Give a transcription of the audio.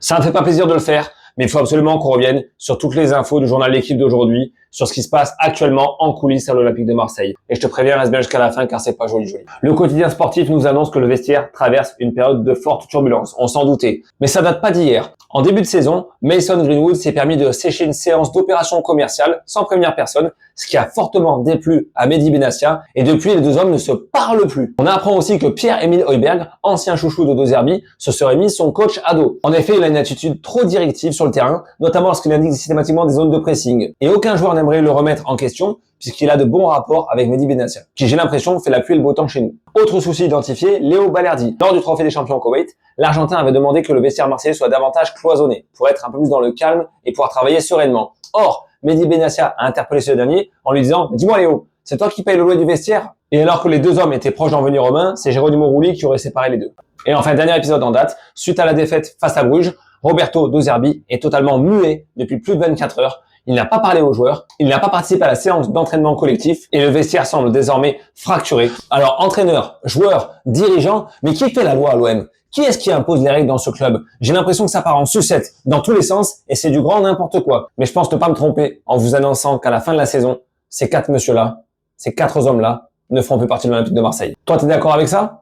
Ça ne fait pas plaisir de le faire, mais il faut absolument qu'on revienne sur toutes les infos du journal L'équipe d'aujourd'hui, sur ce qui se passe actuellement en coulisses à l'Olympique de Marseille. Et je te préviens, reste bien jusqu'à la fin car c'est pas joli. Le quotidien sportif nous annonce que le vestiaire traverse une période de forte turbulence. On s'en doutait. Mais ça date pas d'hier. En début de saison, Mason Greenwood s'est permis de sécher une séance d'opération commerciale sans prévenir personne, ce qui a fortement déplu à Mehdi Benassia, et depuis les deux hommes ne se parlent plus. On apprend aussi que Pierre-Emile Højbjerg, ancien chouchou de De Zerbi, se serait mis son coach à dos. En effet, il a une attitude trop directive sur le terrain, notamment lorsqu'il indique systématiquement des zones de pressing. Et aucun joueur n'aimerait le remettre en question, puisqu'il a de bons rapports avec Mehdi Benassia, qui j'ai l'impression fait la pluie et le beau temps chez nous. Autre souci identifié, Léo Balerdi. Lors du trophée des champions au Koweït, l'Argentin avait demandé que le vestiaire marseillais soit davantage cloisonné, pour être un peu plus dans le calme et pouvoir travailler sereinement. Or, Mehdi Benassia a interpellé ce dernier en lui disant « Dis-moi Léo, c'est toi qui payes le loyer du vestiaire ?» Et alors que les deux hommes étaient proches d'en venir aux mains, c'est Geronimo Rulli qui aurait séparé les deux. Et enfin, dernier épisode en date, suite à la défaite face à Bruges, Roberto De Zerbi est totalement muet depuis plus de 24 heures. Il n'a pas parlé aux joueurs, il n'a pas participé à la séance d'entraînement collectif et le vestiaire semble désormais fracturé. Alors entraîneur, joueur, dirigeant, mais qui fait la loi à l'OM ? Qui est-ce qui impose les règles dans ce club? J'ai l'impression que ça part en sucette dans tous les sens et c'est du grand n'importe quoi. Mais je pense ne pas me tromper en vous annonçant qu'à la fin de la saison, ces quatre messieurs-là, ces quatre hommes-là ne feront plus partie de l'Olympique de Marseille. Toi, t'es d'accord avec ça?